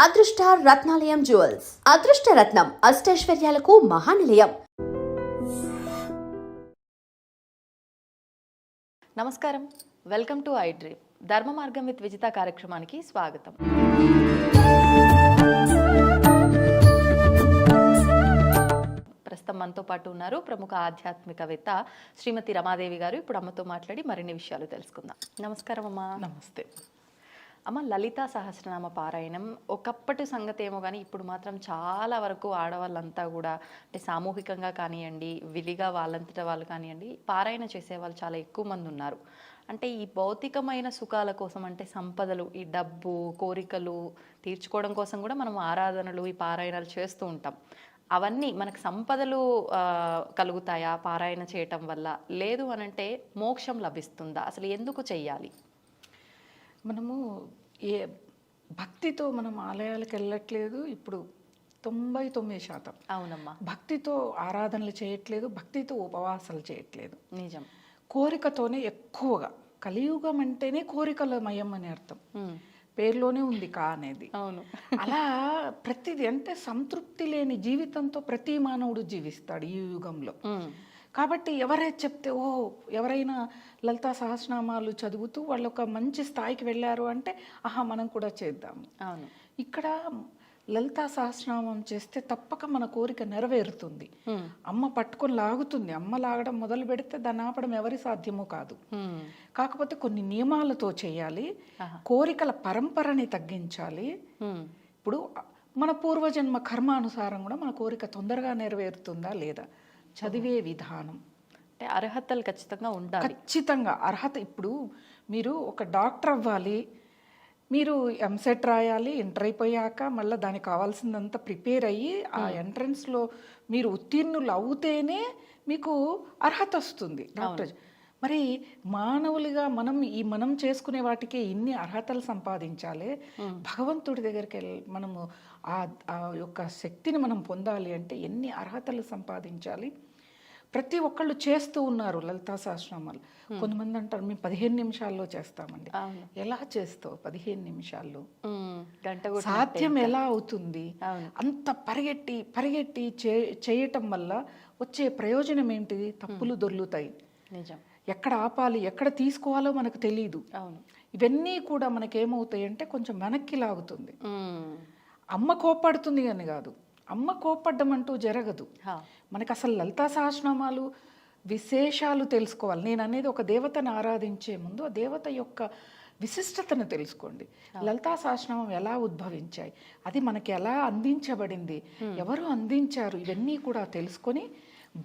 అదృష్ట రత్నాలయం జ్యువెల్స్ అదృష్ట రత్నం అష్టైశ్వర్యాలకు మహానిలయం. నమస్కారం, వెల్కమ్ టు ఐ డ్రీమ్. ధర్మ మార్గం విత్ విజిత కార్యక్రమానికి స్వాగతం. ప్రస్తుతం మనతో పాటు ఉన్నారు ప్రముఖ ఆధ్యాత్మికవేత్త శ్రీమతి రమాదేవి గారు. ఇప్పుడు అమ్మతో మాట్లాడి మరిన్ని విషయాలు తెలుసుకుందాం. నమస్కారం అమ్మా. నమస్తే అమ్మ, లలితా సహస్రనామ పారాయణం ఒకప్పటి సంగతి ఏమో కానీ ఇప్పుడు మాత్రం చాలా వరకు ఆడవాళ్ళంతా కూడా అంటే సామూహికంగా కానివ్వండి, విధిగా వాళ్ళంతటా వాళ్ళు కానివ్వండి, పారాయణ చేసేవాళ్ళు చాలా ఎక్కువ మంది ఉన్నారు. అంటే ఈ భౌతికమైన సుఖాల కోసం, అంటే సంపదలు, ఈ డబ్బు, కోరికలు తీర్చుకోవడం కోసం కూడా మనం ఆరాధనలు, ఈ పారాయణాలు చేస్తూ ఉంటాం. అవన్నీ మనకు సంపదలు కలుగుతాయా పారాయణ చేయటం వల్ల? లేదు అనంటే మోక్షం లభిస్తుందా? అసలు ఎందుకు చెయ్యాలి? మనము ఏ భక్తితో మనం ఆలయాలకు వెళ్ళట్లేదు. ఇప్పుడు 99% అవునమ్మా, భక్తితో ఆరాధనలు చేయట్లేదు, భక్తితో ఉపవాసాలు చేయట్లేదు. నిజం. కోరికతోనే ఎక్కువగా. కలియుగం అంటేనే కోరికలమయం అని అర్థం. పేరులోనే ఉంది కా అనేది. అవును. అలా ప్రతిదీ అంటే సంతృప్తి లేని జీవితంతో ప్రతి మానవుడు జీవిస్తాడు ఈ యుగంలో. కాబట్టి ఎవరైతే చెప్తే ఎవరైనా లలితా సహస్రనామాలు చదువుతూ వాళ్ళు ఒక మంచి స్థాయికి వెళ్ళారు అంటే మనం కూడా చేద్దాము. అవును. ఇక్కడ లలితా సహస్రనామం చేస్తే తప్పక మన కోరిక నెరవేరుతుంది. అమ్మ పట్టుకొని లాగుతుంది. అమ్మ లాగడం మొదలు పెడితే దాన్ని ఆపడం ఎవరి సాధ్యమో కాదు. కాకపోతే కొన్ని నియమాలతో చేయాలి. కోరికల పరంపరని తగ్గించాలి. ఇప్పుడు మన పూర్వజన్మ కర్మానుసారం కూడా మన కోరిక తొందరగా నెరవేరుతుందా లేదా, చదివే విధానం అంటే అర్హతలు ఖచ్చితంగా ఉండాలి. ఖచ్చితంగా అర్హత. ఇప్పుడు మీరు ఒక డాక్టర్ అవ్వాలి, మీరు ఎంసెట్ రాయాలి, ఇంటర్ అయిపోయాక మళ్ళీ దానికి కావాల్సిందంతా ప్రిపేర్ అయ్యి ఆ ఎంట్రన్స్లో మీరు ఉత్తీర్ణులు అవుతేనే మీకు అర్హత వస్తుంది డాక్టర్. మరి మానవులుగా మనం చేసుకునే వాటికి ఇన్ని అర్హతలు సంపాదించాలి. భగవంతుడి దగ్గరికి మనము ఆ యొక్క శక్తిని మనం పొందాలి అంటే ఎన్ని అర్హతలు సంపాదించాలి. ప్రతి ఒక్కళ్ళు చేస్తూ ఉన్నారు లలితా సహస్రనామాలు. కొంతమంది అంటారు మేము 15 నిమిషాల్లో చేస్తామండి. ఎలా చేస్తావు 15 నిమిషాల్లో? సాధ్యం ఎలా అవుతుంది? అంత పరిగెట్టి చేయటం వల్ల వచ్చే ప్రయోజనం ఏంటిది? తప్పులు దొర్లుతాయి. నిజం. ఎక్కడ ఆపాలి, ఎక్కడ తీసుకోవాలో మనకు తెలియదు. ఇవన్నీ కూడా మనకేమవుతాయి అంటే కొంచెం వెనక్కి లాగుతుంది. అమ్మ కోప్పడుతుంది అని కాదు, అమ్మ కోప్పడ్డం అంటూ జరగదు. మనకు అసలు లలితా సహస్రనామాలు విశేషాలు తెలుసుకోవాలి. నేను అనేది ఒక దేవతను ఆరాధించే ముందు ఆ దేవత యొక్క విశిష్టతను తెలుసుకోండి. లలితా సహస్రనామం ఎలా ఉద్భవించాయి, అది మనకి ఎలా అందించబడింది, ఎవరు అందించారు, ఇవన్నీ కూడా తెలుసుకొని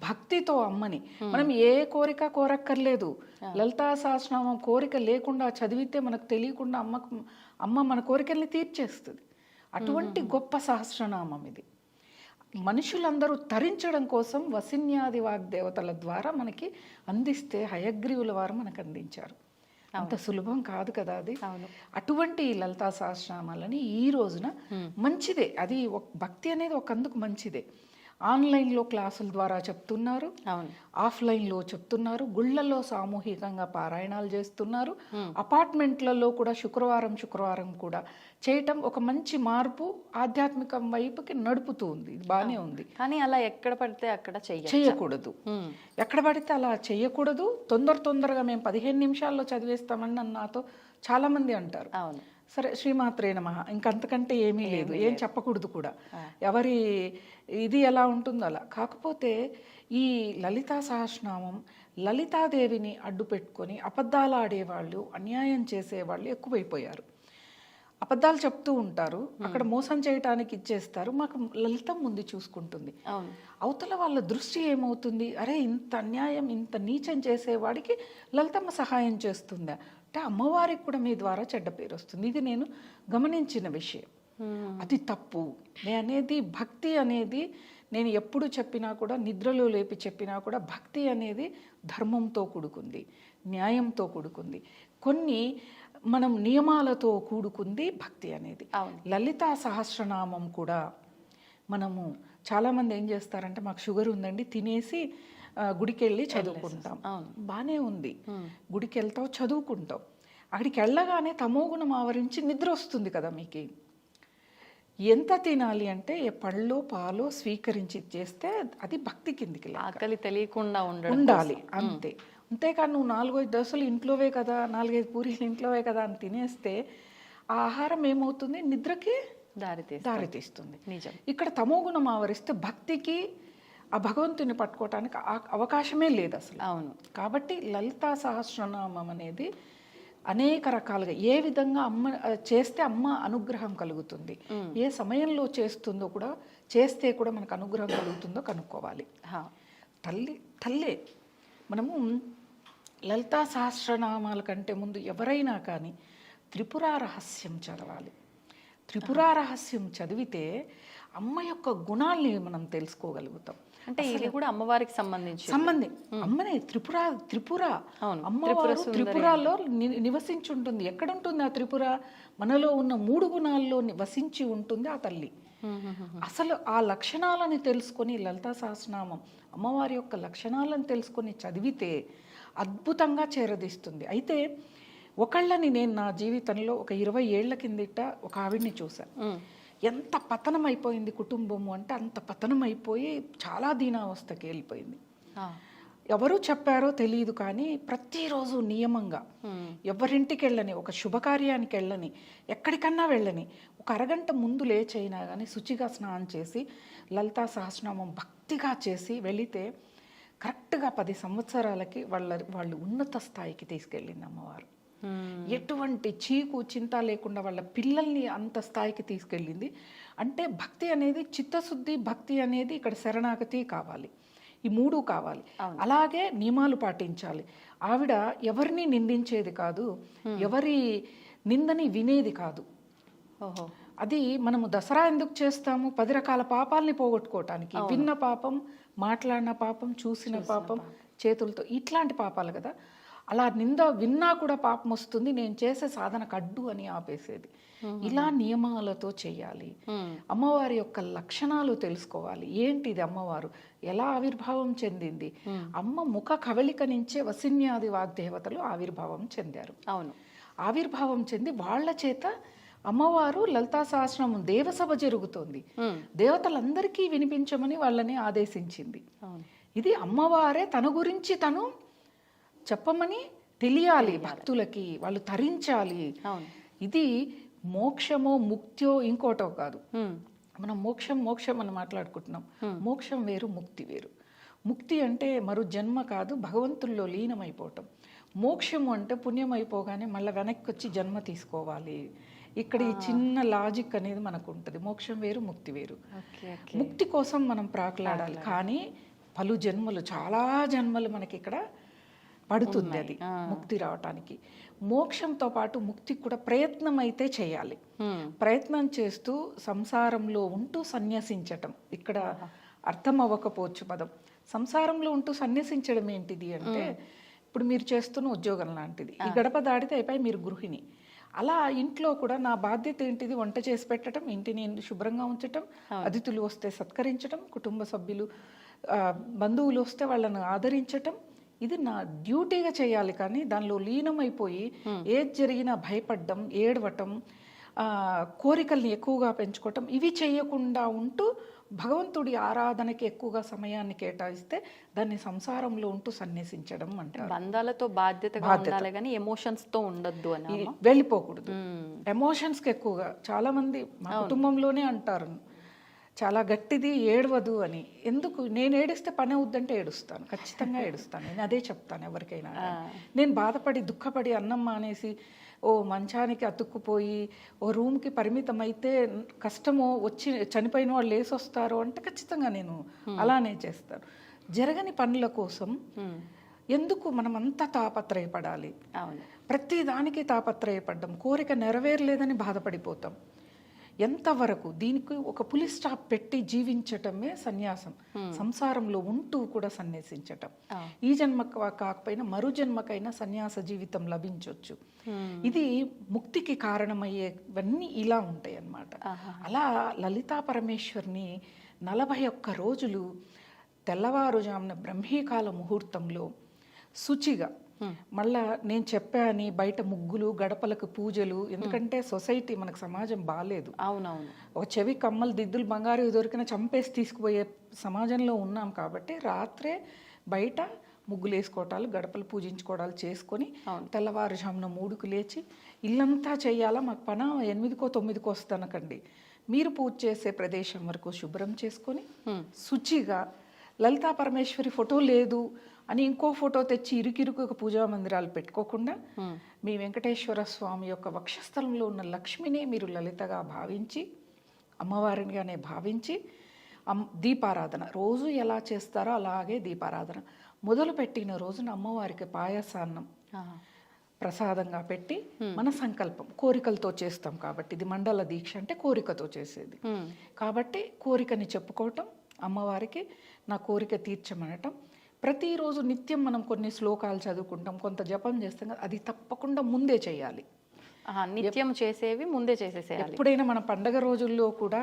భక్తితో అమ్మని మనం ఏ కోరిక కోరక్కర్లేదు. లలితా సహస్రనామం కోరిక లేకుండా చదివితే మనకు తెలియకుండా అమ్మ మన కోరికల్ని తీర్చేస్తుంది. అటువంటి గొప్ప సహస్రనామం ఇది. మనుషులందరూ తరించడం కోసం వసిన్యాది వాగ్దేవతల ద్వారా మనకి అందిస్తే హయగ్రీవుల వారు మనకు అందించారు. అంత సులభం కాదు కదా అది. అటువంటి లలితా సహస్రనామాలని ఈ రోజున మంచిదే. అది భక్తి అనేది ఒకందుకు మంచిదే. ఆన్లైన్లో క్లాసుల ద్వారా చెప్తున్నారు, ఆఫ్లైన్లో చెప్తున్నారు, గుళ్ళల్లో సామూహికంగా పారాయణాలు చేస్తున్నారు, అపార్ట్మెంట్లలో కూడా శుక్రవారం కూడా చేయటం ఒక మంచి మార్పు ఆధ్యాత్మికం వైపుకి నడుపుతూ ఉంది. ఇది బాగానే ఉంది. కానీ అలా ఎక్కడ పడితే అక్కడ చేయకూడదు. ఎక్కడ పడితే అలా చేయకూడదు. తొందరగా మేము 15 నిమిషాల్లో చదివేస్తామని నాతో చాలా మంది అంటారు. సరే, శ్రీమాత్రే నమః, ఇంకంతకంటే ఏమీ లేదు, ఏం చెప్పకూడదు కూడా. ఎవరి ఇది ఎలా ఉంటుందో అలా. కాకపోతే ఈ లలితా సహస్రనామం లలితాదేవిని అడ్డు పెట్టుకొని అబద్ధాలు ఆడేవాళ్ళు, అన్యాయం చేసేవాళ్ళు ఎక్కువైపోయారు. అబద్ధాలు చెప్తూ ఉంటారు, అక్కడ మోసం చేయటానికి ఇచ్చేస్తారు. మాకు లలితం ముందు చూసుకుంటుంది. అవతల వాళ్ళ దృష్టి ఏమవుతుంది, అరే ఇంత అన్యాయం, ఇంత నీచం చేసేవాడికి లలితమ్మ సహాయం చేస్తుందా అంటే అమ్మవారికి కూడా మీ ద్వారా చెడ్డ పేరు వస్తుంది. ఇది నేను గమనించిన విషయం. అది తప్పు. అనేది భక్తి అనేది నేను ఎప్పుడు చెప్పినా కూడా, నిద్రలో లేపి చెప్పినా కూడా, భక్తి అనేది ధర్మంతో కూడుకుంది, న్యాయంతో కూడుకుంది, కొన్ని మనం నియమాలతో కూడుకుంది భక్తి అనేది. లలితా సహస్రనామం కూడా మనము చాలామంది ఏం చేస్తారంటే, మాకు షుగర్ ఉందండి తినేసి గుడికి వెళ్ళి చదువుకుంటాం. బాగానే ఉంది, గుడికి వెళ్తావు చదువుకుంటావు, అక్కడికి వెళ్ళగానే తమోగుణం ఆవరించి నిద్ర వస్తుంది కదా మీకు. ఎంత తినాలి అంటే పళ్ళో పాలో స్వీకరించి చేస్తే అది భక్తి కిందికి లెక్క. ఆకలి తెలియకుండా ఉండాలి అంతే. అంతేకాని నువ్వు 4-5 దోశలు ఇంట్లోవే కదా, 4-5 పూరీలు ఇంట్లోవే కదా అని తినేస్తే ఆ ఆహారం ఏమవుతుంది, నిద్రకి దారితీస్తుంది. నిజం. ఇక్కడ తమోగుణం ఆవరిస్తే భక్తికి ఆ భగవంతుని పట్టుకోవటానికి అవకాశమే లేదు అసలు. అవును. కాబట్టి లలితా సహస్రనామం అనేది అనేక రకాలుగా ఏ విధంగా అమ్మ చేస్తే అమ్మ అనుగ్రహం కలుగుతుంది, ఏ సమయంలో చేస్తుందో కూడా, చేస్తే కూడా మనకు అనుగ్రహం కలుగుతుందో కనుక్కోవాలి. తల్లే మనము లలితా సహస్రనామాల కంటే ముందు ఎవరైనా కానీ త్రిపుర రహస్యం చదవాలి. త్రిపుర రహస్యం చదివితే అమ్మ యొక్క గుణాల్ని మనం తెలుసుకోగలుగుతాం. అంటే ఇది కూడా అమ్మవారికి సంబంధించి అమ్మనే త్రిపుర అమ్మవారు త్రిపురలో నివసించి ఉంటుంది. ఎక్కడ ఉంటుంది ఆ త్రిపుర? మనలో ఉన్న 3 గుణాల్లో వసించి ఉంటుంది ఆ తల్లి. అసలు ఆ లక్షణాలను తెలుసుకొని లలితా సహస్రనామం అమ్మవారి యొక్క లక్షణాలను తెలుసుకొని చదివితే అద్భుతంగా చేరదీస్తుంది. అయితే ఒకళ్ళని నేను నా జీవితంలో ఒక 20 ఏళ్ల కిందట ఒక ఆవిడ్ని చూశాను. ఎంత పతనం అయిపోయింది కుటుంబము అంటే అంత పతనం అయిపోయి చాలా దీనావస్థకి వెళ్ళిపోయింది. ఎవరు చెప్పారో తెలియదు కానీ ప్రతిరోజు నియమంగా ఎవరింటికి వెళ్ళని, ఒక శుభకార్యానికి వెళ్ళని, ఎక్కడికన్నా వెళ్ళని, ఒక అరగంట ముందు లేచైనా కానీ శుచిగా స్నానం చేసి లలితా సహస్రనామం భక్తిగా చేసి వెళితే కరెక్ట్గా 10 సంవత్సరాలకి వాళ్ళు ఉన్నత స్థాయికి తీసుకెళ్ళింది అమ్మవారు. ఎటువంటి చీకు చింత లేకుండా వాళ్ళ పిల్లల్ని అంత స్థాయికి తీసుకెళ్ళింది. అంటే భక్తి అనేది చిత్తశుద్ధి, భక్తి అనేది ఇక్కడ శరణాగతి కావాలి, ఈ 3 కావాలి. అలాగే నియమాలు పాటించాలి. ఆవిడ ఎవరిని నిందించేది కాదు, ఎవరి నిందని వినేది కాదు. అది మనము దసరా ఎందుకు చేస్తాము? 10 రకాల పాపాలని పోగొట్టుకోవటానికి. విన్న పాపం, మాట్లాడిన పాపం, చూసిన పాపం, చేతులతో ఇట్లాంటి పాపాలు కదా. అలా విన్నా కూడా పాపం వస్తుంది, నేను చేసే సాధనకు అడ్డు అని ఆపేసేది. ఇలా నియమాలతో చేయాలి. అమ్మవారి యొక్క లక్షణాలు తెలుసుకోవాలి. ఏంటిది అమ్మవారు, ఎలా ఆవిర్భావం చెందింది? అమ్మ ముఖ కవళిక నుంచే వసిన్యాది వాగ్దేవతలు ఆవిర్భావం చెందారు. అవును. ఆవిర్భావం చెంది వాళ్ళ చేత అమ్మవారు లలితా సహస్రనామం దేవసభ జరుగుతోంది, దేవతలందరికీ వినిపించమని వాళ్ళని ఆదేశించింది. ఇది అమ్మవారే తన గురించి తను చెప్పమని తెలియాలి భక్తులకి, వాళ్ళు తరించాలి. ఇది మోక్షమో ముక్త్యో ఇంకోటో కాదు. మనం మోక్షం అని మాట్లాడుకుంటున్నాం. మోక్షం వేరు, ముక్తి వేరు. ముక్తి అంటే మరో జన్మ కాదు, భగవంతుల్లో లీనమైపోవటం. మోక్షము అంటే పుణ్యం అయిపోగానే మళ్ళీ వెనక్కి వచ్చి జన్మ తీసుకోవాలి. ఇక్కడ ఈ చిన్న లాజిక్ అనేది మనకు ఉంటుంది. మోక్షం వేరు, ముక్తి వేరు. ముక్తి కోసం మనం ప్రాకులాడాలి, కానీ పలు జన్మలు, చాలా జన్మలు మనకి ఇక్కడ పడుతుంది అది ముక్తి రావటానికి. మోక్షంతో పాటు ముక్తికి కూడా ప్రయత్నం అయితే చేయాలి. ప్రయత్నం చేస్తూ సంసారంలో ఉంటూ సన్యసించటం ఇక్కడ అర్థం అవ్వకపోవచ్చు పదం. సంసారంలో ఉంటూ సన్యసించడం ఏంటిది అంటే, ఇప్పుడు మీరు చేస్తున్న ఉద్యోగం లాంటిది. ఈ గడప దాడితే అయిపోయి మీరు గృహిణి. అలా ఇంట్లో కూడా నా బాధ్యత ఏంటిది? వంట చేసి పెట్టడం, ఇంటిని శుభ్రంగా ఉంచటం, అతిథులు వస్తే సత్కరించడం, కుటుంబ సభ్యులు బంధువులు వస్తే వాళ్ళను ఆదరించటం, ఇది నా డ్యూటీగా చేయాలి. కానీ దానిలో లీనమైపోయి ఏది జరిగినా భయపడడం, ఏడవటం, కోరికల్ని ఎక్కువగా పెంచుకోవటం, ఇవి చేయకుండా ఉంటూ భగవంతుడి ఆరాధనకి ఎక్కువగా సమయాన్ని కేటాయిస్తే దాన్ని సంసారంలో ఉంటూ సన్యసించడం అంటారు. బంధాలతో బాధ్యతగా ఉండాలి కానీ ఎమోషన్స్తో ఉండొద్దు అని వెళ్ళిపోకూడదు. ఎమోషన్స్కి ఎక్కువగా చాలా మంది మా కుటుంబంలోనే అంటారు, చాలా గట్టిది, ఏడవదు అని. ఎందుకు? నేను ఏడిస్తే పని అవుద్దంటే ఏడుస్తాను, ఖచ్చితంగా ఏడుస్తాను. నేను అదే చెప్తాను ఎవరికైనా. నేను బాధపడి దుఃఖపడి అన్నం మానేసి ఓ మంచానికి అతుక్కుపోయి ఓ రూమ్కి పరిమితం అయితే కష్టమో, వచ్చి చనిపోయిన వాళ్ళు లేసి వస్తారు అంటే ఖచ్చితంగా నేను అలానే చేస్తాను. జరగని పనుల కోసం ఎందుకు మనం అంతా తాపత్రయపడాలి? ప్రతి దానికి తాపత్రయపడ్డం, కోరిక నెరవేరలేదని బాధపడిపోతాం. ఎంతవరకు? దీనికి ఒక పులి స్టాప్ పెట్టి జీవించటమే సన్యాసం. సంసారంలో ఉంటూ కూడా సన్యాసించటం. ఈ జన్మ కాకపోయినా మరు జన్మకైనా సన్యాస జీవితం లభించవచ్చు. ఇది ముక్తికి కారణమయ్యేవన్నీ ఇలా ఉంటాయి అన్నమాట. అలా లలితా పరమేశ్వరిని 41 రోజులు తెల్లవారుజామున బ్రహ్మీకాల ముహూర్తంలో శుచిగా మళ్ళా నేను చెప్పాని బయట ముగ్గులు, గడపలకు పూజలు, ఎందుకంటే సొసైటీ మనకు సమాజం బాగాలేదు. అవునవును. ఒక చెవి కమ్మలు, దిద్దులు, బంగారు దొరికిన చంపేసి తీసుకుపోయే సమాజంలో ఉన్నాం కాబట్టి రాత్రే బయట ముగ్గులు వేసుకోవటాలు, గడపలు పూజించుకోవడాలు చేసుకొని తెల్లవారుజామున 3కు లేచి ఇల్లంతా చెయ్యాలా. మాకు పన 8కో 9కో వస్తానకండి. మీరు పూజ చేసే ప్రదేశం వరకు శుభ్రం చేసుకొని శుచిగా, లలితా పరమేశ్వరి ఫోటో లేదు అని ఇంకో ఫోటో తెచ్చి ఇరుకిరుకు ఒక పూజా మందిరాలు పెట్టుకోకుండా మీ వెంకటేశ్వర స్వామి యొక్క వక్షస్థలంలో ఉన్న లక్ష్మిని మీరు లలితగా భావించి, అమ్మవారినిగానే భావించి దీపారాధన రోజు ఎలా చేస్తారో అలాగే దీపారాధన మొదలుపెట్టిన రోజున అమ్మవారికి పాయసాన్నం ప్రసాదంగా పెట్టి మన సంకల్పం, కోరికలతో చేస్తాం కాబట్టి ఇది మండల దీక్ష అంటే కోరికతో చేసేది కాబట్టి కోరికని చెప్పుకోవటం, అమ్మవారికి నా కోరిక తీర్చమనటం. ప్రతిరోజు నిత్యం మనం కొన్ని శ్లోకాలు చదువుకుంటాం, కొంత జపం చేస్తాం కదా, అది తప్పకుండా ముందే చేయాలి. నిత్యం చేసేవి ముందే చేసేసేయాలి. ఎప్పుడైనా మన పండగ రోజుల్లో కూడా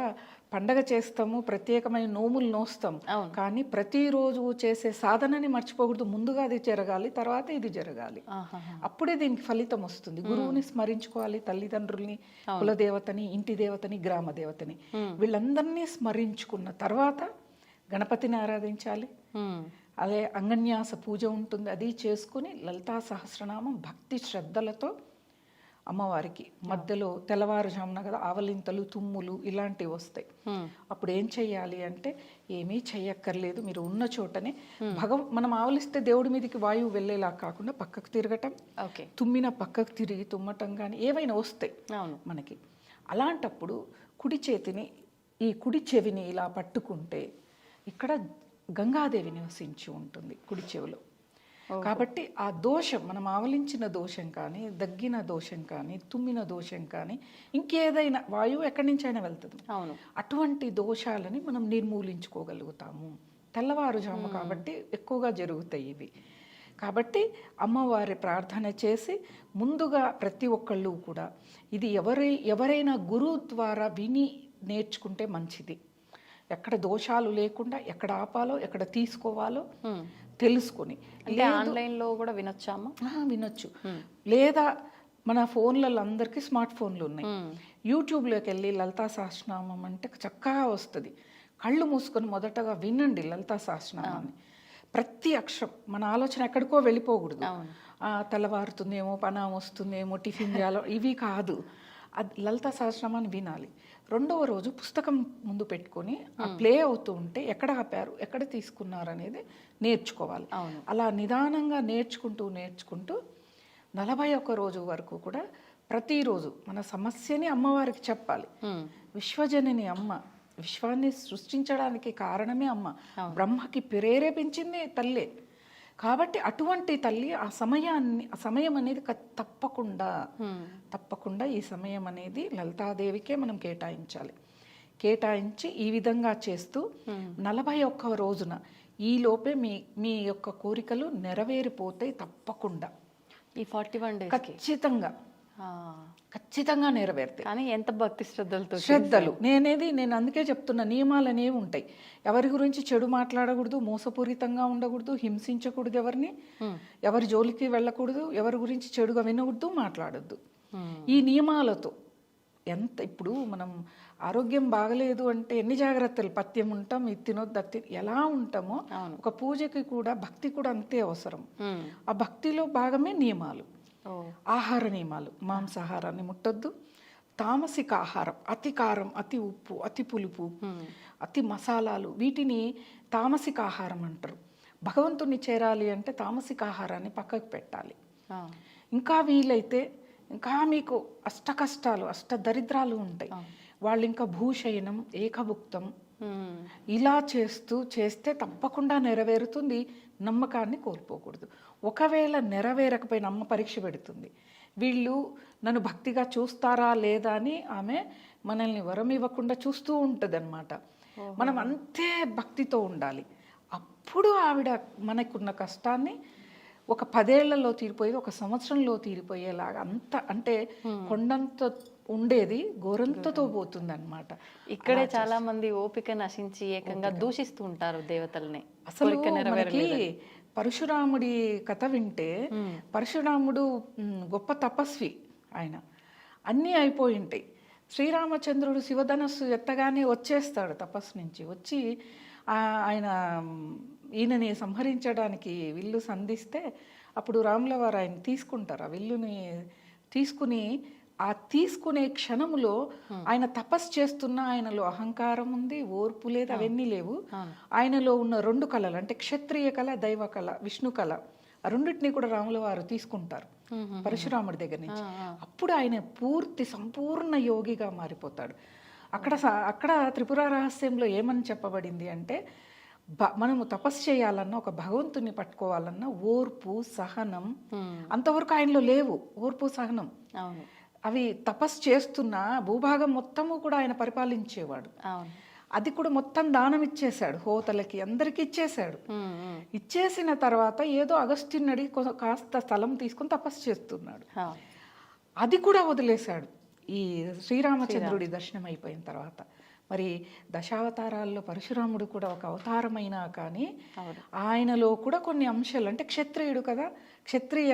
పండగ చేస్తాము, ప్రత్యేకమైన నోములు నోస్తాం, కానీ ప్రతిరోజు చేసే సాధనని మర్చిపోకూడదు. ముందుగా అది జరగాలి, తర్వాత ఇది జరగాలి. అప్పుడే దీనికి ఫలితం వస్తుంది. గురువుని స్మరించుకోవాలి, తల్లిదండ్రుల్ని, కులదేవతని, ఇంటి దేవతని, గ్రామ దేవతని, వీళ్ళందరినీ స్మరించుకున్న తర్వాత గణపతిని ఆరాధించాలి. అదే అంగన్యాస పూజ ఉంటుంది, అది చేసుకుని లలితా సహస్రనామం భక్తి శ్రద్ధలతో అమ్మవారికి మధ్యలో తెల్లవారుజామున కదా ఆవలింతలు, తుమ్ములు ఇలాంటివి వస్తాయి. అప్పుడు ఏం చెయ్యాలి అంటే ఏమీ చెయ్యక్కర్లేదు, మీరు ఉన్న చోటనే మనం ఆవలిస్తే దేవుడి మీదకి వాయువు వెళ్ళేలా కాకుండా పక్కకు తిరగటం, తుమ్మిన పక్కకు తిరిగి తుమ్మటం కానీ ఏవైనా వస్తాయి మనకి. అలాంటప్పుడు కుడి చేతిని, ఈ కుడి చెవిని ఇలా పట్టుకుంటే ఇక్కడ గంగాదేవి నివసించి ఉంటుంది కుడి చెవిలో. కాబట్టి ఆ దోషం, మనం ఆవలించిన దోషం కానీ, దగ్గిన దోషం కానీ, తుమ్మిన దోషం కానీ, ఇంకేదైనా వాయువు ఎక్కడి నుంచి అయినా వెళ్తుంది, అటువంటి దోషాలని మనం నిర్మూలించుకోగలుగుతాము. తెల్లవారుజాము కాబట్టి ఎక్కువగా జరుగుతాయి ఇవి. కాబట్టి అమ్మవారి ప్రార్థన చేసి ముందుగా ప్రతి ఒక్కళ్ళు కూడా ఇది ఎవరైనా గురువు ద్వారా విని నేర్చుకుంటే మంచిది. ఎక్కడ దోషాలు లేకుండా ఎక్కడ ఆపాలో, ఎక్కడ తీసుకోవాలో తెలుసుకుని. అంటే ఆన్లైన్లో కూడా వినొచ్చామా? వినొచ్చు. లేదా మన ఫోన్లలో అందరికీ స్మార్ట్ ఫోన్లు ఉన్నాయి. యూట్యూబ్లోకి వెళ్ళి లలితా సహస్రనామం అంటే చక్కగా వస్తుంది. కళ్ళు మూసుకొని మొదటగా వినండి లలితా సహస్రనామాన్ని. ప్రతి అక్షరం, మన ఆలోచన ఎక్కడికో వెళ్ళిపోకూడదు. తెల్లవారుతుందేమో, పనా వస్తుందేమో, టిఫిన్ చేయాలో, ఇవి కాదు. అది లలితా సహస్రనామాన్ని వినాలి. రెండవ రోజు పుస్తకం ముందు పెట్టుకొని ఆ ప్లే అవుతూ ఉంటే ఎక్కడ ఆపారు, ఎక్కడ తీసుకున్నారు అనేది నేర్చుకోవాలి. అలా నిదానంగా నేర్చుకుంటూ 41 రోజు వరకు కూడా ప్రతిరోజు మన సమస్యని అమ్మవారికి చెప్పాలి. విశ్వజనని అమ్మ, విశ్వాన్ని సృష్టించడానికి కారణమే అమ్మ. బ్రహ్మకి ప్రేరేపించింది తల్లే. కాబట్టి అటువంటి తల్లి ఆ సమయం అనేది తప్పకుండా ఈ సమయం అనేది లలితాదేవికే మనం కేటాయించి ఈ విధంగా చేస్తూ 41వ రోజున ఈ లోపే మీ యొక్క కోరికలు నెరవేరిపోతాయి. తప్పకుండా ఈ 41 days ఖచ్చితంగా నెరవేరుతాయి. కానీ ఎంత భక్తి శ్రద్ధలు నేను అందుకే చెప్తున్నా, నియమాలు అనేవి ఉంటాయి. ఎవరి గురించి చెడు మాట్లాడకూడదు, మోసపూరితంగా ఉండకూడదు, హింసించకూడదు, ఎవరి జోలికి వెళ్ళకూడదు, ఎవరి గురించి చెడుగా వినకూడదు, మాట్లాడద్దు. ఈ నియమాలతో ఇప్పుడు మనం ఆరోగ్యం బాగలేదు అంటే ఎన్ని జాగ్రత్తలు, పథ్యం ఉంటాం, ఇది తినొద్దు, అది ఎలా ఉంటామో ఒక పూజకి కూడా భక్తి కూడా అంతే అవసరం. ఆ భక్తిలో భాగమే నియమాలు, ఆహార నియమాలు. మాంసాహారాన్ని ముట్టొద్దు, తామసిక ఆహారం, అతి కారం, అతి ఉప్పు, అతి పులుపు, అతి మసాలాలు, వీటిని తామసిక ఆహారం అంటారు. భగవంతుని చేరాలి అంటే తామసిక ఆహారాన్ని పక్కకు పెట్టాలి. ఇంకా వీలైతే ఇంకా మీకు అష్ట కష్టాలు, అష్ట దరిద్రాలు ఉంటాయి, వాళ్ళు ఇంకా భూషయనం, ఏకభుక్తం ఇలా చేస్తే తప్పకుండా నెరవేరుతుంది. నమ్మకాన్ని కోల్పోకూడదు. ఒకవేళ నెరవేరకపోయిన అమ్మ పరీక్ష పెడుతుంది. వీళ్ళు నన్ను భక్తిగా చూస్తారా లేదా అని ఆమె మనల్ని వరం ఇవ్వకుండా చూస్తూ ఉంటుంది అన్నమాట. మనం అంతే భక్తితో ఉండాలి. అప్పుడు ఆవిడ మనకున్న కష్టాన్ని ఒక 10 ఏళ్లలో తీరిపోయేది 1 సంవత్సరంలో తీరిపోయేలాగా, అంత అంటే కొండంత ఉండేది గోరంతతో పోతుంది అనమాట. ఇక్కడే చాలా మంది ఓపిక నశించి ఏకంగా దూషిస్తూ ఉంటారు దేవతల్ని. అసలు మనకి పరశురాముడి కథ వింటే పరశురాముడు గొప్ప తపస్వి. ఆయన అన్నీ అయిపోయి ఉంటాయి. శ్రీరామచంద్రుడు శివధనస్సు ఎత్తగానే వచ్చేస్తాడు తపస్సు నుంచి. వచ్చి ఆయన ఈయనని సంహరించడానికి విల్లు సంధిస్తే అప్పుడు రాముల వారు ఆయన తీసుకుంటారు. ఆ విల్లుని తీసుకునే క్షణములో ఆయన తపస్సు చేస్తున్న ఆయనలో అహంకారం ఉంది, ఓర్పు లేదు, అవన్నీ లేవు. ఆయనలో ఉన్న 2 కళలు అంటే క్షత్రియ కళ, దైవ కళ, విష్ణు కళ, ఆ రెండింటినీ కూడా రాముల వారు తీసుకుంటారు పరశురాముడి దగ్గర నుంచి. అప్పుడు ఆయన సంపూర్ణ యోగిగా మారిపోతాడు. అక్కడ త్రిపుర రహస్యంలో ఏమని చెప్పబడింది అంటే, మనము తపస్సు చేయాలన్నా, ఒక భగవంతుని పట్టుకోవాలన్నా ఓర్పు, సహనం అంతవరకు ఆయనలో లేవు. ఓర్పు, సహనం అవి తపస్సు చేస్తున్న భూభాగం మొత్తము కూడా ఆయన పరిపాలించేవాడు. అది కూడా మొత్తం దానం ఇచ్చేశాడు, హోతలకి అందరికి ఇచ్చేశాడు. ఇచ్చేసిన తర్వాత ఏదో అగస్త్యుని కాస్త స్థలం తీసుకుని తపస్సు చేస్తున్నాడు. అది కూడా వదిలేశాడు ఈ శ్రీరామచంద్రుడి దర్శనం అయిపోయిన తర్వాత. మరి దశావతారాల్లో పరశురాముడు కూడా ఒక అవతారమైనా కానీ ఆయనలో కూడా కొన్ని అంశాలు, అంటే క్షత్రియుడు కదా, క్షత్రియ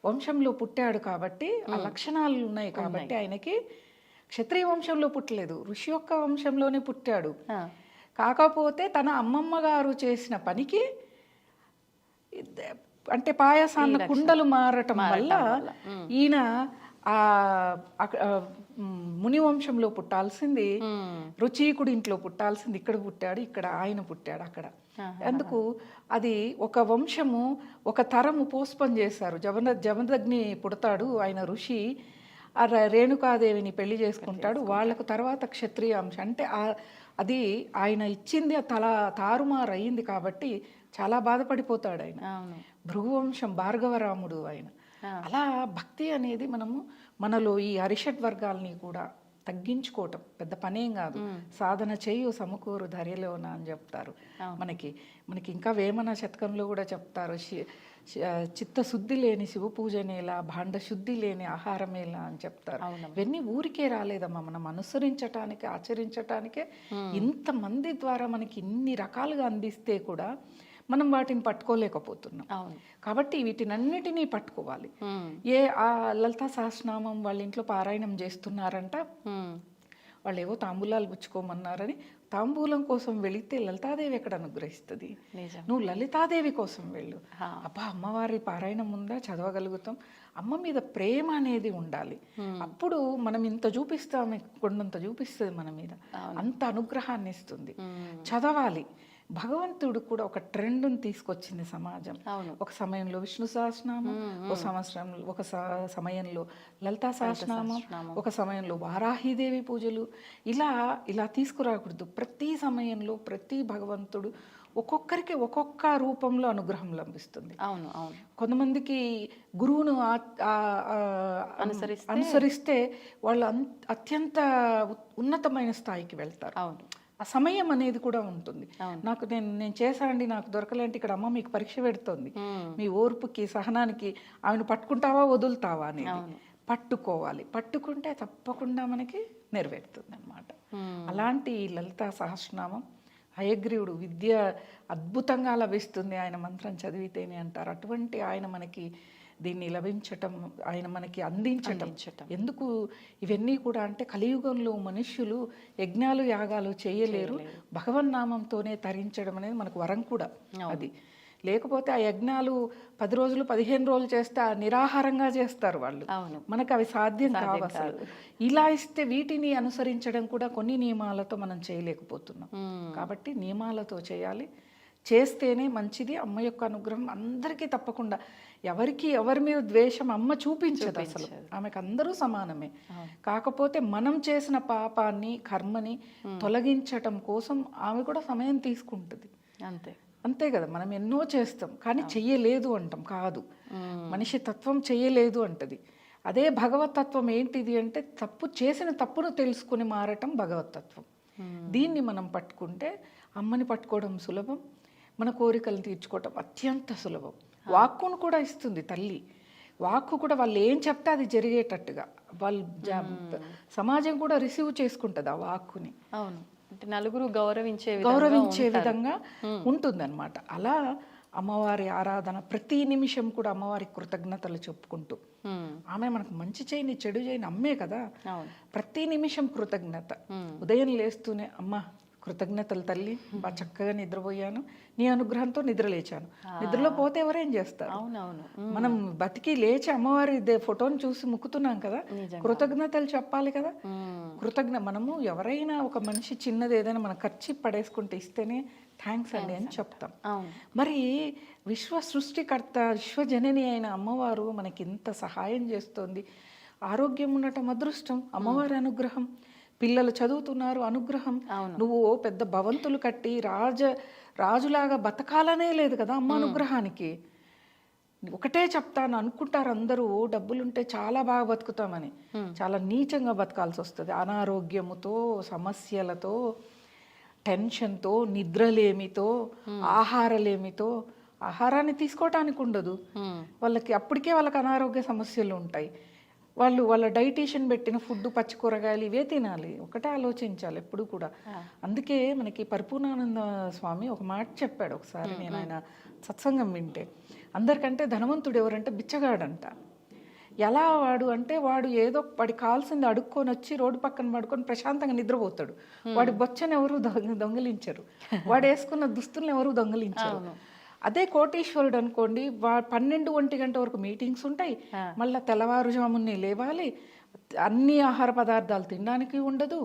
వంశంలో పుట్టాడు కాబట్టి ఆ లక్షణాలు ఉన్నాయి కాబట్టి ఆయనకి క్షత్రియ వంశంలో పుట్టలేదు, ఋషి యొక్క వంశంలోనే పుట్టాడు. కాకపోతే తన అమ్మమ్మ గారు చేసిన పనికి అంటే పాయసాన్న కుండలు మారటం వల్ల ఈయన ముని వంశంలో పుట్టాల్సింది, రుచీకుడి ఇంట్లో పుట్టాల్సింది ఇక్కడ పుట్టాడు, ఇక్కడ ఆయన పుట్టాడు అక్కడ. అందుకు అది ఒక వంశము, ఒక తరము పోస్ట్పోన్ చేశారు. జమదగ్ని పుడతాడు, ఆయన ఋషి, ఆ రేణుకాదేవిని పెళ్లి చేసుకుంటాడు. వాళ్ళకు తర్వాత క్షత్రియ అంశం అంటే అది ఆయన ఇచ్చింది తారుమారు అయింది కాబట్టి చాలా బాధపడిపోతాడు ఆయన. భృగువంశం భార్గవరాముడు ఆయన. అలా భక్తి అనేది మనలో ఈ అరిషడ్ వర్గాల్ని కూడా తగ్గించుకోవటం పెద్ద పనేం కాదు. సాధన చేయు సమకూరు ధర్యలోన అని చెప్తారు. మనకి ఇంకా వేమన శతకంలో కూడా చెప్తారు, చిత్తశుద్ధి లేని శివ పూజనేలా, భాండ శుద్ధి లేని ఆహారమేలా అని చెప్తారు. ఇవన్నీ ఊరికే రాలేదమ్మా, మనం అనుసరించటానికి, ఆచరించటానికే ఇంతమంది ద్వారా మనకి ఇన్ని రకాలుగా అందిస్తే కూడా మనం వాటిని పట్టుకోలేకపోతున్నాం. కాబట్టి వీటినన్నిటినీ పట్టుకోవాలి. ఆ లలితా సహస్రనామం వాళ్ళ ఇంట్లో పారాయణం చేస్తున్నారంట, వాళ్ళు ఏవో తాంబూలాలు పుచ్చుకోమన్నారని తాంబూలం కోసం వెళితే లలితాదేవి ఎక్కడ అనుగ్రహిస్తుంది? నువ్వు లలితాదేవి కోసం వెళ్ళు. అబ్బా అమ్మవారి పారాయణం ఉందా, చదవగలుగుతాం. అమ్మ మీద ప్రేమ అనేది ఉండాలి. అప్పుడు మనం ఇంత చూపిస్తాం, కొండంత చూపిస్తుంది మన మీద, అంత అనుగ్రహాన్ని ఇస్తుంది. చదవాలి. భగవంతుడు కూడా ఒక ట్రెండ్ని తీసుకొచ్చింది సమాజం. ఒక సమయంలో విష్ణు సహస్రనామం, ఒక సమయంలో లలితా సహస్రనామం, ఒక సమయంలో వారాహిదేవి పూజలు. ఇలా తీసుకురాకూడదు. ప్రతి సమయంలో ప్రతి భగవంతుడు ఒక్కొక్కరికి ఒక్కొక్క రూపంలో అనుగ్రహం లభిస్తుంది. కొంతమందికి గురువును అనుసరిస్తే వాళ్ళు అత్యంత ఉన్నతమైన స్థాయికి వెళ్తారు. ఆ సమయం అనేది కూడా ఉంటుంది. నేను చేశానండి, నాకు దొరకలేంటి, ఇక్కడ అమ్మ మీకు పరీక్ష పెడుతోంది, మీ ఓర్పుకి సహనానికి. ఆమెను పట్టుకుంటావా వదులుతావా అనేది పట్టుకోవాలి. పట్టుకుంటే తప్పకుండా మనకి నెరవేరుతుంది అన్నమాట. అలాంటి లలితా సహస్రనామం, హయగ్రీవుడు విద్య అద్భుతంగా లభిస్తుంది ఆయన మంత్రం చదివితేనే అంటారు. అటువంటి ఆయన మనకి దీన్ని లభించటం, ఆయన మనకి అందించటం. ఎందుకు ఇవన్నీ కూడా అంటే కలియుగంలో మనుష్యులు యజ్ఞాలు యాగాలు చేయలేరు, భగవన్నామంతోనే తరించడం అనేది మనకు వరం కూడా. అది లేకపోతే ఆ యజ్ఞాలు 10 రోజులు 15 రోజులు చేస్తే నిరాహారంగా చేస్తారు వాళ్ళు. మనకు అవి సాధ్యం కావు అసలు. ఇలా ఇస్తే వీటిని అనుసరించడం కూడా కొన్ని నియమాలతో మనం చేయలేకపోతున్నాం. కాబట్టి నియమాలతో చేయాలి, చేస్తేనే మంచిది. అమ్మ యొక్క అనుగ్రహం అందరికీ తప్పకుండా. ఎవరి మీద ద్వేషం అమ్మ చూపించదు అసలు, ఆమెకు అందరూ సమానమే. కాకపోతే మనం చేసిన పాపాన్ని, కర్మని తొలగించటం కోసం ఆమె కూడా సమయం తీసుకుంటుంది. అంతే కదా, మనం ఎన్నో చేస్తాం కానీ చెయ్యలేదు అంటాం. కాదు, మనిషి తత్వం చెయ్యలేదు అంటది. అదే భగవతత్వం ఏంటిది అంటే చేసిన తప్పును తెలుసుకుని మారటం భగవతత్వం. దీన్ని మనం పట్టుకుంటే అమ్మని పట్టుకోవడం సులభం, మన కోరికలను తీర్చుకోవటం అత్యంత సులభం. వాక్కును కూడా ఇస్తుంది తల్లి. వాక్కు కూడా వాళ్ళు ఏం చెప్తే అది జరిగేటట్టుగా సమాజం కూడా రిసీవ్ చేసుకుంటుంది ఆ వాక్కుని. అంటే నలుగురు గౌరవించే విధంగా ఉంటుంది అనమాట. అలా అమ్మవారి ఆరాధన, ప్రతి నిమిషం కూడా అమ్మవారికి కృతజ్ఞతలు చెప్పుకుంటూ, ఆమె మనకు మంచి చేయని చెడు చేయని అమ్మే కదా, ప్రతి నిమిషం కృతజ్ఞత. ఉదయం లేస్తూనే అమ్మ కృతజ్ఞతలు తల్లి, బాగా చక్కగా నిద్రపోయాను, నీ అనుగ్రహంతో నిద్రలేచాను. నిద్రలో పోతే ఎవరేం చేస్తారు? మనం బతికి లేచి అమ్మవారి ఫోటోని చూసి ముక్కుతున్నాం కదా, కృతజ్ఞతలు చెప్పాలి కదా. మనము ఎవరైనా ఒక మనిషి చిన్నది ఏదైనా మన ఖర్చు పడేసుకుంటే ఇస్తేనే థ్యాంక్స్ అండి అని చెప్తాం. మరి విశ్వ సృష్టికర్త విశ్వజనని అయిన అమ్మవారు మనకి ఇంత సహాయం చేస్తోంది. ఆరోగ్యం ఉండటం అదృష్టం, అమ్మవారి అనుగ్రహం. పిల్లలు చదువుతున్నారు, అనుగ్రహం. నువ్వు పెద్ద భవంతులు కట్టి రాజులాగా బతకాలనే లేదు కదా అమ్మ అనుగ్రహానికి. ఒకటే చెప్తాను, అనుకుంటారు అందరూ డబ్బులుంటే చాలా బాగా బతుకుతామని. చాలా నీచంగా బతకాల్సి వస్తుంది. అనారోగ్యముతో, సమస్యలతో, టెన్షన్తో, నిద్రలేమితో, ఆహారలేమితో. ఆహారాన్ని తీసుకోవటానికి ఉండదు వాళ్ళకి, అప్పటికే వాళ్ళకి అనారోగ్య సమస్యలు ఉంటాయి. వాళ్ళ డైటీషియన్ పెట్టిన ఫుడ్, పచ్చి కూరగాయలు ఇవే తినాలి. ఒకటే ఆలోచించాలి ఎప్పుడు కూడా. అందుకే మనకి పరిపూర్ణానంద స్వామి ఒక మాట చెప్పాడు ఒకసారి, నేను ఆయన సత్సంగం వింటే. అందరికంటే ధనవంతుడు ఎవరంటే బిచ్చగాడంట. ఎలా వాడు అంటే, వాడు ఏదో వాడికి కావాల్సింది అడుక్కొని వచ్చి రోడ్డు పక్కన పడుకొని ప్రశాంతంగా నిద్రపోతాడు. వాడి బొచ్చని ఎవరు దొంగిలించరు, వాడు వేసుకున్న దుస్తులను ఎవరు దొంగిలించరు. అదే కోటీశ్వరుడు అనుకోండి, 12-1 గంట వరకు మీటింగ్స్ ఉంటాయి, మళ్ళీ తెల్లవారుజామునే లేవాలి, అన్ని ఆహార పదార్థాలు తినడానికి ఉండదు.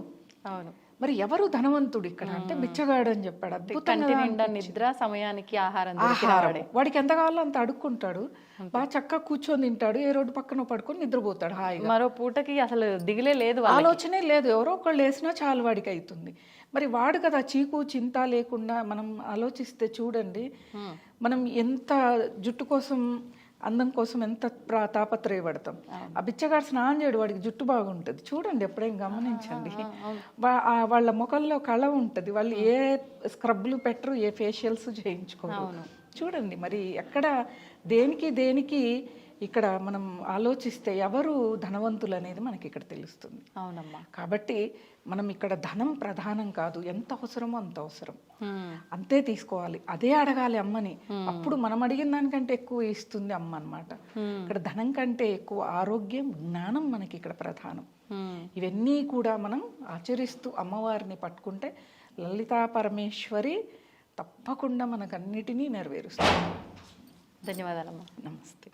మరి ఎవరు ధనవంతుడు ఇక్కడ అంటే బిచ్చగాడు అని చెప్పాడు. అద్భుతంగా నిద్ర, సమయానికి ఆహారం, వాడికి ఎంత కావాలో అంత అడుక్కుంటాడు, బాగా చక్కగా కూర్చొని తింటాడు, ఏ రోడ్డు పక్కన పడుకొని నిద్రపోతాడు హాయిగా. మరో పూటకి అసలు దిగులే లేదు, ఆలోచనే లేదు. ఎవరో ఒకళ్ళు వేసినా చాలు వాడికి అవుతుంది. మరి వాడు కదా చీకు చింత లేకుండా మనం ఆలోచిస్తే చూడండి, మనం ఎంత జుట్టు కోసం, అందం కోసం ఎంత తాపత్రయపడతాం. ఆ బిచ్చగాడు స్నానం చేయడు, వాడికి జుట్టు బాగుంటుంది. చూడండి, ఎప్పుడైనా గమనించండి. వాళ్ళ ముఖంలో కళ ఉంటుంది, వాళ్ళు ఏ స్క్రబ్లు పెట్టరు, ఏ ఫేషియల్స్ చేయించుకోరు. చూడండి మరి ఎక్కడ దేనికి ఇక్కడ మనం ఆలోచిస్తే ఎవరు ధనవంతులు అనేది మనకి ఇక్కడ తెలుస్తుంది. అవునమ్మా. కాబట్టి మనం ఇక్కడ ధనం ప్రధానం కాదు, ఎంత అవసరమో అంత అవసరం, అంతే తీసుకోవాలి, అదే అడగాలి అమ్మని. అప్పుడు మనం అడిగిన దానికంటే ఎక్కువ ఇస్తుంది అమ్మ అన్నమాట. ఇక్కడ ధనం కంటే ఎక్కువ ఆరోగ్యం, జ్ఞానం మనకి ఇక్కడ ప్రధానం. ఇవన్నీ కూడా మనం ఆచరిస్తూ అమ్మవారిని పట్టుకుంటే లలితా పరమేశ్వరి తప్పకుండా మనకన్నిటినీ నెరవేరుస్తుంది. ధన్యవాదాలమ్మా. నమస్తే.